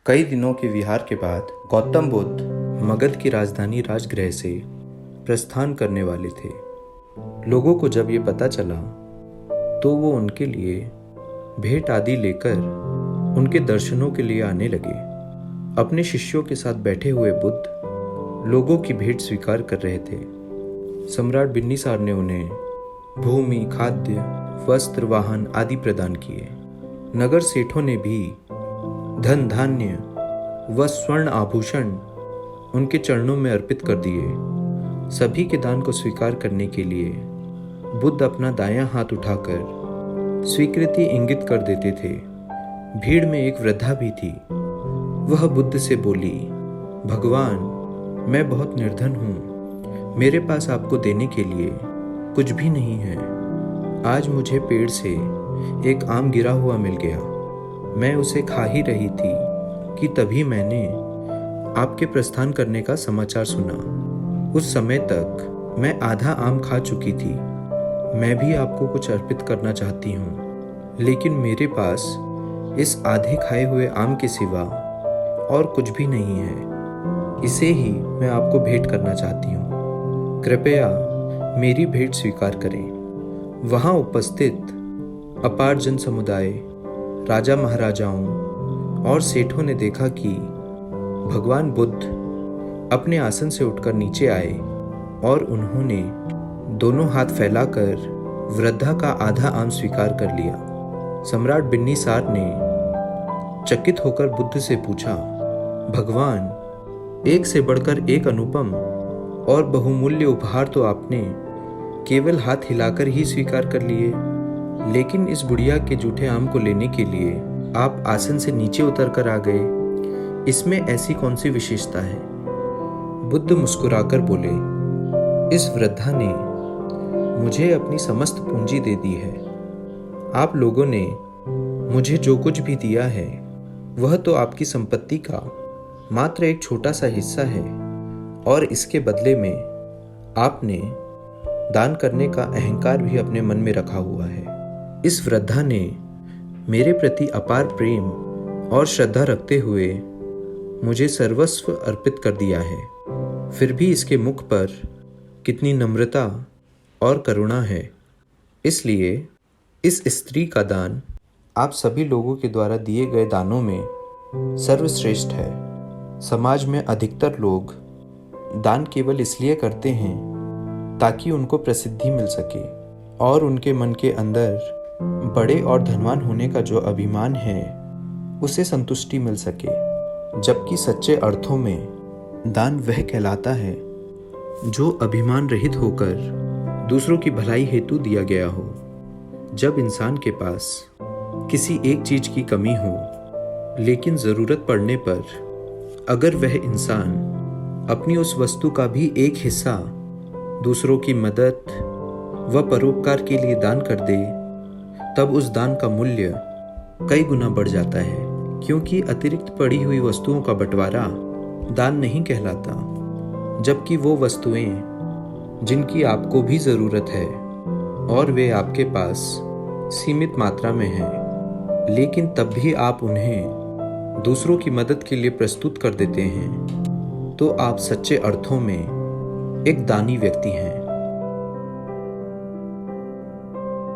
कई दिनों के विहार के बाद गौतम बुद्ध मगध की राजधानी राजगृह से प्रस्थान करने वाले थे। लोगों को जब ये पता चला तो वो उनके लिए भेंट आदि लेकर उनके दर्शनों के लिए आने लगे। अपने शिष्यों के साथ बैठे हुए बुद्ध लोगों की भेंट स्वीकार कर रहे थे। सम्राट बिन्नीसार ने उन्हें भूमि, खाद्य, वस्त्र, वाहन आदि प्रदान किए। नगर सेठों ने भी धन, धान्य व स्वर्ण आभूषण उनके चरणों में अर्पित कर दिए। सभी के दान को स्वीकार करने के लिए बुद्ध अपना दायां हाथ उठाकर स्वीकृति इंगित कर देते थे। भीड़ में एक वृद्धा भी थी। वह बुद्ध से बोली, भगवान, मैं बहुत निर्धन हूँ। मेरे पास आपको देने के लिए कुछ भी नहीं है। आज मुझे पेड़ से एक आम गिरा हुआ मिल गया। मैं उसे खा ही रही थी कि तभी मैंने आपके प्रस्थान करने का समाचार सुना। उस समय तक मैं आधा आम खा चुकी थी। मैं भी आपको कुछ अर्पित करना चाहती हूँ, लेकिन मेरे पास इस आधे खाए हुए आम के सिवा और कुछ भी नहीं है। इसे ही मैं आपको भेंट करना चाहती हूँ। कृपया मेरी भेंट स्वीकार करें। वहाँ उपस्थित अपार जन समुदाय, राजा महाराजाओं और सेठों ने देखा कि भगवान बुद्ध अपने आसन से उठकर नीचे आए और उन्होंने दोनों हाथ फैलाकर वृद्धा का आधा आम स्वीकार कर लिया। सम्राट बिन्नीसार ने चकित होकर बुद्ध से पूछा, भगवान, एक से बढ़कर एक अनुपम और बहुमूल्य उपहार तो आपने केवल हाथ हिलाकर ही स्वीकार कर लिए, लेकिन इस बुढ़िया के जूठे आम को लेने के लिए आप आसन से नीचे उतर कर आ गए। इसमें ऐसी कौन सी विशेषता है? बुद्ध मुस्कुराकर बोले, इस वृद्धा ने मुझे अपनी समस्त पूंजी दे दी है। आप लोगों ने मुझे जो कुछ भी दिया है वह तो आपकी संपत्ति का मात्र एक छोटा सा हिस्सा है, और इसके बदले में आपने दान करने का अहंकार भी अपने मन में रखा हुआ है। इस वृद्धा ने मेरे प्रति अपार प्रेम और श्रद्धा रखते हुए मुझे सर्वस्व अर्पित कर दिया है। फिर भी इसके मुख पर कितनी नम्रता और करुणा है। इसलिए इस स्त्री का दान आप सभी लोगों के द्वारा दिए गए दानों में सर्वश्रेष्ठ है। समाज में अधिकतर लोग दान केवल इसलिए करते हैं ताकि उनको प्रसिद्धि मिल सके और उनके मन के अंदर बड़े और धनवान होने का जो अभिमान है उसे संतुष्टि मिल सके। जबकि सच्चे अर्थों में दान वह कहलाता है जो अभिमान रहित होकर दूसरों की भलाई हेतु दिया गया हो। जब इंसान के पास किसी एक चीज की कमी हो, लेकिन जरूरत पड़ने पर अगर वह इंसान अपनी उस वस्तु का भी एक हिस्सा दूसरों की मदद व परोपकार के लिए दान कर दे, तब उस दान का मूल्य कई गुना बढ़ जाता है। क्योंकि अतिरिक्त पड़ी हुई वस्तुओं का बंटवारा दान नहीं कहलाता, जबकि वो वस्तुएं जिनकी आपको भी ज़रूरत है और वे आपके पास सीमित मात्रा में हैं, लेकिन तब भी आप उन्हें दूसरों की मदद के लिए प्रस्तुत कर देते हैं, तो आप सच्चे अर्थों में एक दानी व्यक्ति हैं।